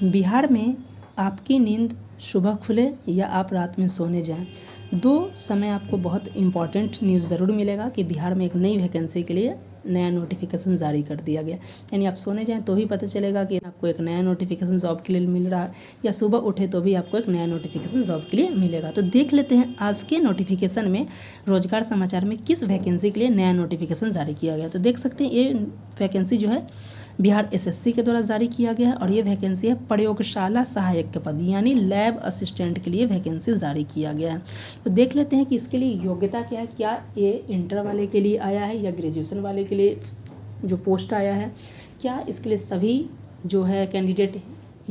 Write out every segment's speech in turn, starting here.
बिहार में आपकी नींद सुबह खुले या आप रात में सोने जाएं, दो समय आपको बहुत इम्पॉर्टेंट न्यूज़ ज़रूर मिलेगा कि बिहार में एक नई वैकेंसी के लिए नया नोटिफिकेशन जारी कर दिया गया। यानी आप सोने जाएं तो ही पता चलेगा कि आपको एक नया नोटिफिकेशन जॉब के लिए मिल रहा है, या सुबह उठे तो भी आपको एक नया नोटिफिकेशन जॉब के लिए मिलेगा। तो देख लेते हैं आज के नोटिफिकेशन में रोजगार समाचार में किस वैकेंसी के लिए नया नोटिफिकेशन जारी किया गया। तो देख सकते हैं ये वैकेंसी जो है बिहार एसएससी के द्वारा जारी किया गया है और ये वैकेंसी है प्रयोगशाला सहायक के पद यानी लैब असिस्टेंट के लिए वैकेंसी जारी किया गया है। तो देख लेते हैं कि इसके लिए योग्यता क्या है। क्या ये इंटर वाले के लिए आया है या ग्रेजुएशन वाले के लिए जो पोस्ट आया है, क्या इसके लिए सभी जो है कैंडिडेट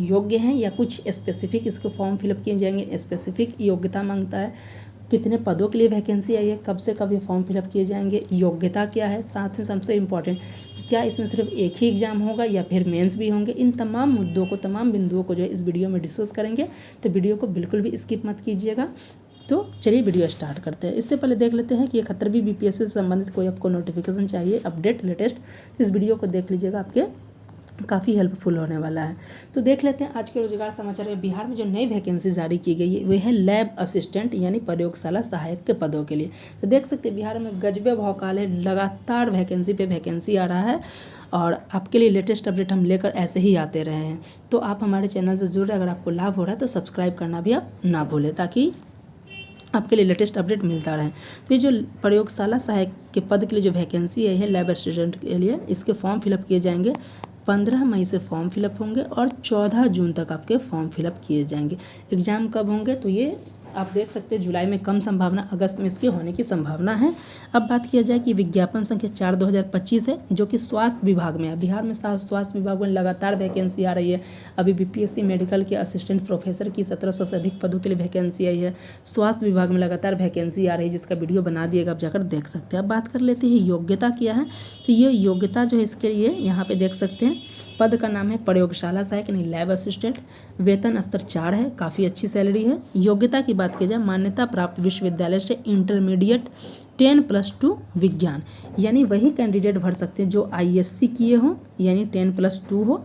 योग्य हैं या कुछ स्पेसिफिक इसके फॉर्म फिलअप किए जाएंगे। स्पेसिफिक योग्यता मांगता है, कितने पदों के लिए वैकेंसी आई है, कब से कब ये फॉर्म फिलअप किए जाएंगे, योग्यता क्या है, साथ में सबसे इम्पॉर्टेंट क्या इसमें सिर्फ एक ही एग्जाम होगा या फिर मेंस भी होंगे। इन तमाम मुद्दों को, तमाम बिंदुओं को जो है इस वीडियो में डिस्कस करेंगे। तो वीडियो को बिल्कुल भी स्किप मत कीजिएगा। तो चलिए वीडियो स्टार्ट करते हैं। इससे पहले देख लेते हैं कि 71वीं बीपीएससी से संबंधित कोई आपको नोटिफिकेशन चाहिए, अपडेट लेटेस्ट, तो इस वीडियो को देख लीजिएगा, आपके काफ़ी हेल्पफुल होने वाला है। तो देख लेते हैं आज के रोजगार समाचार में बिहार में जो नई वैकेंसी जारी की गई है वह है लैब असिस्टेंट यानी प्रयोगशाला सहायक के पदों के लिए। तो देख सकते हैं बिहार में गजबे भौकाल है, लगातार वैकेंसी पे वैकेंसी आ रहा है और आपके लिए लेटेस्ट अपडेट हम लेकर ऐसे ही आते रहे हैं। तो आप हमारे चैनल से जुड़ रहे, अगर आपको लाभ हो रहा है तो सब्सक्राइब करना भी आप ना भूलें ताकि आपके लिए लेटेस्ट अपडेट मिलता रहे। तो ये जो प्रयोगशाला सहायक के पद के लिए जो वैकेंसी है लैब असिस्टेंट के लिए, इसके फॉर्म फिलअप किए जाएंगे। 15 मई से फॉर्म फिलअप होंगे और 14 जून तक आपके फॉर्म फिलअप किए जाएंगे। एग्ज़ाम कब होंगे तो ये आप देख सकते हैं जुलाई में कम संभावना, अगस्त में इसके होने की संभावना है। अब बात किया जाए कि विज्ञापन संख्या 4/2025 है जो कि स्वास्थ्य विभाग में है। बिहार में स्वास्थ्य विभाग में लगातार वैकेंसी आ रही है। अभी बीपीएससी मेडिकल के असिस्टेंट प्रोफेसर की 1700 से अधिक पदों के लिए वैकेंसी आई है। स्वास्थ्य विभाग में लगातार वैकेंसी आ रही है जिसका वीडियो बना दिएगा, आप जाकर देख सकते हैं। अब बात कर लेते हैं योग्यता क्या है। तो ये योग्यता जो है इसके लिए यहाँ पे देख सकते हैं, पद का नाम है प्रयोगशाला सहायक यानी लैब असिस्टेंट। वेतन स्तर 4 है, काफ़ी अच्छी सैलरी है। योग्यता की बात की जाए, मान्यता प्राप्त विश्वविद्यालय से इंटरमीडिएट 10+2 विज्ञान, यानी वही कैंडिडेट भर सकते हैं जो आईएससी किए हों यानी 10+2 हो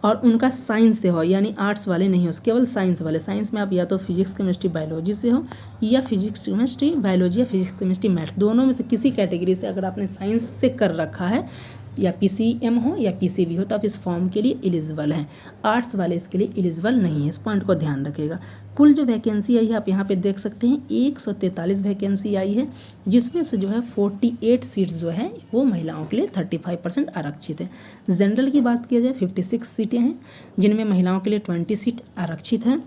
और उनका साइंस से हो, यानी आर्ट्स वाले नहीं हो, केवल साइंस वाले। साइंस में आप या तो फिजिक्स केमिस्ट्री बायोलॉजी से हो या फिजिक्स केमिस्ट्री बायोलॉजी या फिजिक्स केमिस्ट्री मैथ, दोनों में से किसी कैटेगरी से अगर आपने साइंस से कर रखा है या पीसीएम हो या पीसीबी हो तो आप इस फॉर्म के लिए एलिजिबल हैं। आर्ट्स वाले इसके लिए एलिजिबल नहीं है, इस पॉइंट को ध्यान रखिएगा। कुल जो वैकेंसी आई है आप यहाँ पे देख सकते हैं 143 वैकेंसी आई है, जिसमें से जो है 48 सीट्स जो है वो महिलाओं के लिए 35% आरक्षित है। जनरल की बात किया जाए 56 सीटें हैं जिनमें महिलाओं के लिए 20 सीट आरक्षित हैं।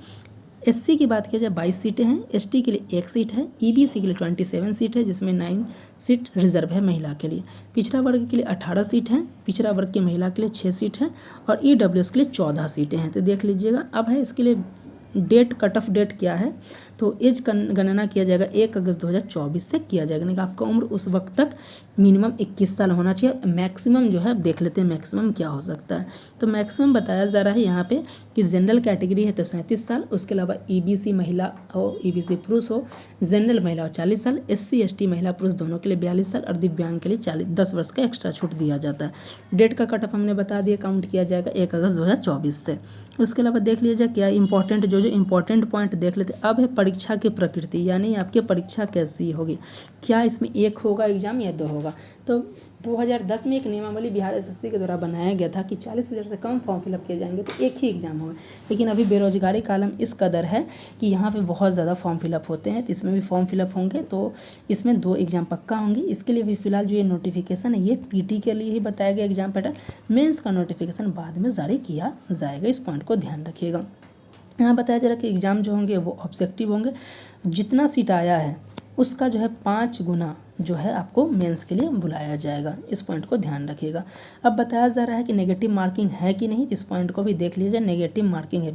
एससी की बात किया जाए 22 सीटें हैं, एसटी के लिए 1 सीट है, ईबीसी के लिए 27 सीट है जिसमें 9 सीट रिजर्व है महिला के लिए। पिछड़ा वर्ग के लिए 18 सीट हैं, पिछड़ा वर्ग की महिला के लिए 6 सीट हैं और ईडब्ल्यूएस के लिए 14 सीटें हैं। तो देख लीजिएगा। अब है इसके लिए डेट, कट ऑफ डेट क्या है तो एज गणना किया जाएगा 1 अगस्त 2024 से किया जाएगा। यानी कि आपका उम्र उस वक्त तक मिनिमम 21 साल होना चाहिए। मैक्सिमम जो है देख लेते हैं मैक्सिमम क्या हो सकता है। तो मैक्सिमम बताया जा रहा है यहाँ पे कि जनरल कैटेगरी है तो 37 साल, उसके अलावा ईबीसी महिला हो, ईबीसी पुरुष हो, जनरल महिला हो 40 साल, एससी एसटी महिला पुरुष दोनों के लिए 42 साल और दिव्यांग के लिए 10 वर्ष का एक्स्ट्रा छूट दिया जाता है। डेट का कट ऑफ हमने बता दिया, काउंट किया जाएगा 1 अगस्त 2024 से। उसके अलावा देख लीजिए क्या इंपॉर्टेंट जो इंपॉर्टेंट पॉइंट देख लेते। अब है परीक्षा की प्रकृति, यानी आपकी परीक्षा कैसी होगी, क्या इसमें एक होगा एग्जाम या 2 होगा। तो 2010 में एक नियमावली बिहार एसएससी के द्वारा बनाया गया था कि 40,000 से कम फॉर्म फिलअप किए जाएंगे तो एक ही एग्जाम होगा। लेकिन अभी बेरोजगारी का आलम इस कदर है कि यहाँ पे बहुत ज़्यादा फॉर्म फिलअप होते हैं, तो इसमें भी फॉर्म फिलअप होंगे तो इसमें 2 एग्जाम पक्का होंगे। इसके लिए भी फिलहाल जो ये नोटिफिकेशन है ये पीटी के लिए ही बताया गया एग्जाम पैटर्न, मेंस का नोटिफिकेशन बाद में जारी किया जाएगा, इस पॉइंट को ध्यान रखिएगा। यहाँ बताया जा रहा है कि एग्ज़ाम जो होंगे वो ऑब्जेक्टिव होंगे, जितना सीट आया है उसका जो है 5 गुना जो है आपको मेंस के लिए बुलाया जाएगा, इस पॉइंट को ध्यान रखिएगा। अब बताया जा रहा है कि नेगेटिव मार्किंग है कि नहीं, इस पॉइंट को भी देख लीजिए। नेगेटिव मार्किंग है,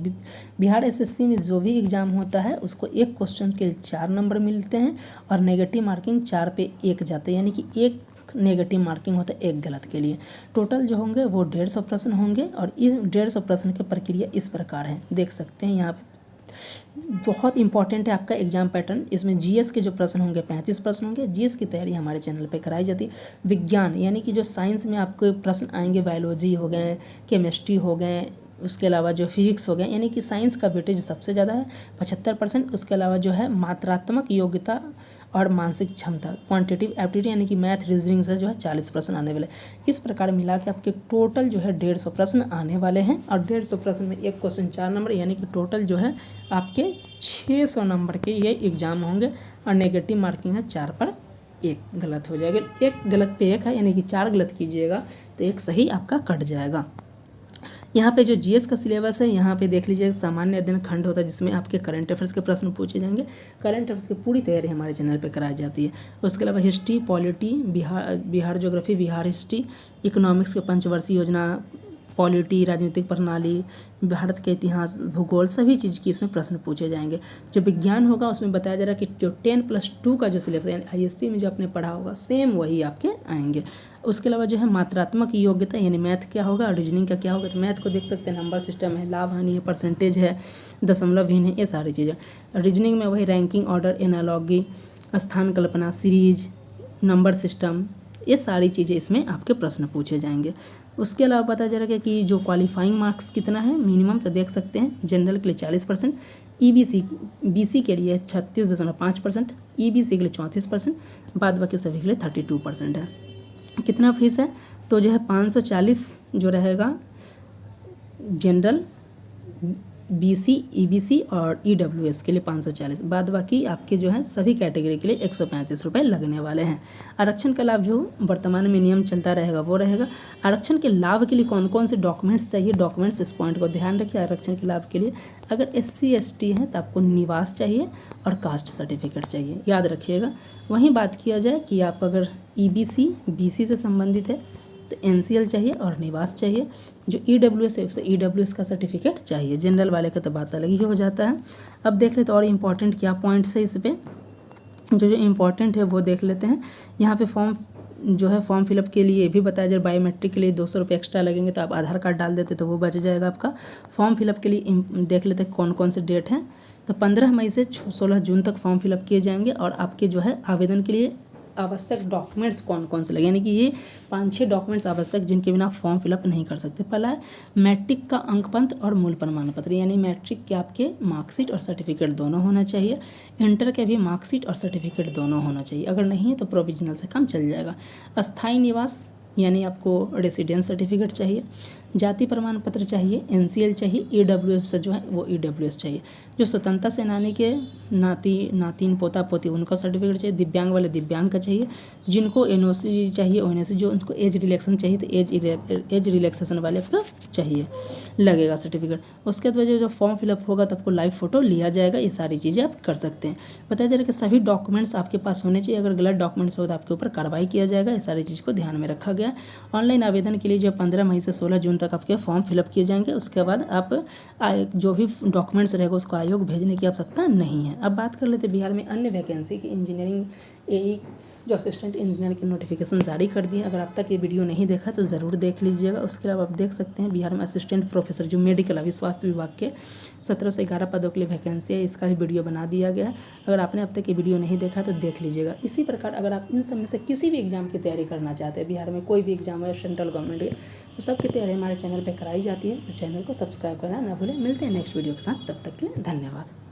बिहार एसएससी में जो भी एग्जाम होता है उसको एक क्वेश्चन के 4 नंबर मिलते हैं और नेगेटिव मार्किंग 4 पे 1 जाते हैं, यानी कि 1 नेगेटिव मार्किंग होता है 1 गलत के लिए। टोटल जो होंगे वो 150 प्रश्न होंगे और इस 150 प्रश्न की प्रक्रिया इस प्रकार है, देख सकते हैं यहाँ पे। बहुत इंपॉर्टेंट है आपका एग्जाम पैटर्न। इसमें जीएस के जो प्रश्न होंगे 35 प्रश्न होंगे। जीएस की तैयारी हमारे चैनल पे कराई जाती है। विज्ञान यानी कि जो साइंस में आपको प्रश्न आएंगे, बायोलॉजी हो गए, केमिस्ट्री हो गए, उसके अलावा जो फिजिक्स हो गया, यानी कि साइंस का वेटेज सबसे ज़्यादा है 75%। उसके अलावा जो है मात्रात्मक योग्यता और मानसिक क्षमता क्वांटिटिव एप्टीट्यूड यानी कि मैथ रीजनिंग से जो है 40% आने वाले। इस प्रकार मिला के आपके टोटल जो है 150 प्रश्न आने वाले हैं, और 150 प्रश्न में एक क्वेश्चन 4 नंबर, यानी कि टोटल जो है आपके 600 नंबर के ये एग्जाम होंगे। और नेगेटिव मार्किंग है 4 पर 1 गलत हो जाएगा, 1 गलत पे 1 है, यानी कि 4 गलत कीजिएगा तो 1 सही आपका कट जाएगा। यहाँ पे जो जीएस का सिलेबस है, यहाँ पे देख लीजिए सामान्य अध्ययन खंड होता है जिसमें आपके करंट अफेयर्स के प्रश्न पूछे जाएंगे। करंट अफेयर्स की पूरी तैयारी हमारे चैनल पे कराई जाती है। उसके अलावा history, polity, Bihar geography, Bihar history, economics के पंचवर्षीय योजना, पॉलिटी, राजनीतिक प्रणाली, भारत के इतिहास, भूगोल, सभी चीज़ की इसमें प्रश्न पूछे जाएंगे। जो विज्ञान होगा उसमें बताया जा रहा है कि जो 10+2 का जो सिलेबस यानी आईएससी में जो आपने पढ़ा होगा सेम वही आपके आएंगे। उसके अलावा जो है मात्रात्मक योग्यता यानी मैथ क्या होगा, रीजनिंग का क्या होगा, तो मैथ को देख सकते हैं नंबर सिस्टम है, लाभ हानि है, परसेंटेज है, दशमलव भिन्न है, ये सारी चीज़ें। रीजनिंग में वही रैंकिंग ऑर्डर, एनालॉगी, स्थान कल्पना, सीरीज, नंबर सिस्टम, ये सारी चीज़ें इसमें आपके प्रश्न पूछे जाएंगे। उसके अलावा पता चला कि जो क्वालिफाइंग मार्क्स कितना है मिनिमम, तो देख सकते हैं जनरल के लिए 40%, बीसी के लिए 36.5%, ईबीसी के लिए 34%, बाद बाकी सभी के लिए 32% है। कितना फीस है, तो जो है 540 जो रहेगा जनरल, बीसी, ईबीसी और ईडब्ल्यूएस के लिए 540, बाद बाकी आपके जो है सभी कैटेगरी के लिए 135 रुपये लगने वाले हैं। आरक्षण का लाभ जो वर्तमान में नियम चलता रहेगा वो रहेगा। आरक्षण के लाभ के लिए कौन कौन से डॉक्यूमेंट्स चाहिए, डॉक्यूमेंट्स इस पॉइंट को ध्यान रखिए। आरक्षण के लाभ के लिए अगर SC ST है तो आपको निवास चाहिए और कास्ट सर्टिफिकेट चाहिए, याद रखिएगा। वहीं बात किया जाए कि आप अगर EBC BC से संबंधित है तो NCL चाहिए और निवास चाहिए। जो EWS है उसे EWS का सर्टिफिकेट चाहिए। जनरल वाले का तो बात अलग ही हो जाता है। अब देख लेते और इम्पॉर्टेंट क्या पॉइंट्स है इस पर, जो इम्पॉर्टेंट है वो देख लेते हैं। यहाँ पे फॉर्म फिलअप के लिए भी बताया जाए, बायोमेट्रिक के लिए 200 रुपये एक्स्ट्रा लगेंगे, तो आप आधार कार्ड डाल देते तो वो बच जाएगा आपका। फॉर्म फिलअप के लिए देख लेते हैं कौन कौन से डेट हैं, तो 15 मई से 16 जून तक फॉर्म फिलअप किए जाएंगे। और आपके जो है आवेदन के लिए आवश्यक डॉक्यूमेंट्स कौन कौन से लगे, यानी कि ये 5-6 डॉक्यूमेंट्स आवश्यक जिनके बिना फॉर्म फिलअप नहीं कर सकते। पहला है मैट्रिक का अंकपत्र और मूल प्रमाण पत्र, यानी मैट्रिक के आपके मार्कशीट और सर्टिफिकेट दोनों होना चाहिए। इंटर के भी मार्कशीट और सर्टिफिकेट दोनों होना चाहिए, अगर नहीं है तो प्रोविजनल से काम चल जाएगा। अस्थायी निवास यानी आपको रेसिडेंस सर्टिफिकेट चाहिए। जाति प्रमाण पत्र चाहिए, NCL चाहिए, EWS से जो है वो EWS चाहिए। जो स्वतंत्रता सेनानी के नातिन पोता पोती उनका सर्टिफिकेट चाहिए। दिव्यांग वाले दिव्यांग का चाहिए। जिनको NOC चाहिए ONC, जो उनको एज रिलैक्सेशन चाहिए तो एज रिलैक्सेशन वाले का चाहिए, लगेगा सर्टिफिकेट। उसके बाद जो फॉर्म फिलअप होगा तो आपको लाइव फोटो लिया जाएगा। ये सारी चीज़ें आप कर सकते हैं। बताया जा रहा है कि सभी डॉक्यूमेंट्स आपके पास होने चाहिए, अगर गलत डॉक्यूमेंट्स हो तो आपके ऊपर कार्रवाई किया जाएगा। ये सारी चीज़ को ध्यान में रखा गया। ऑनलाइन आवेदन के लिए जो 15 मई से 16 जून तक आपके फॉर्म फिलअप किए जाएंगे। उसके बाद आप जो भी डॉक्यूमेंट्स रहेगा उसको आयोग भेजने की आवश्यकता नहीं है। अब बात कर लेते हैं बिहार में अन्य वैकेंसी की। इंजीनियरिंग AE जो असिस्टेंट इंजीनियर की नोटिफिकेशन जारी कर दिए। अगर आप तक ये वीडियो नहीं देखा तो ज़रूर देख लीजिएगा। उसके अलावा आप देख सकते हैं बिहार में असिस्टेंट प्रोफेसर जो मेडिकल अभी स्वास्थ्य विभाग के 17 से 11 पदों के लिए वैकेंसी है, इसका भी वीडियो बना दिया गया है। अगर आपने अब तक ये वीडियो नहीं देखा तो देख लीजिएगा। इसी प्रकार अगर आप इन सब में से किसी भी एग्जाम की तैयारी करना चाहते हैं, बिहार में कोई भी एग्जाम है सेंट्रल गवर्नमेंट के, तो सबकी तैयारी हमारे चैनल पर कराई जाती है। तो चैनल को सब्सक्राइब करना ना भूलें। मिलते हैं नेक्स्ट वीडियो के साथ, तब तक के लिए धन्यवाद।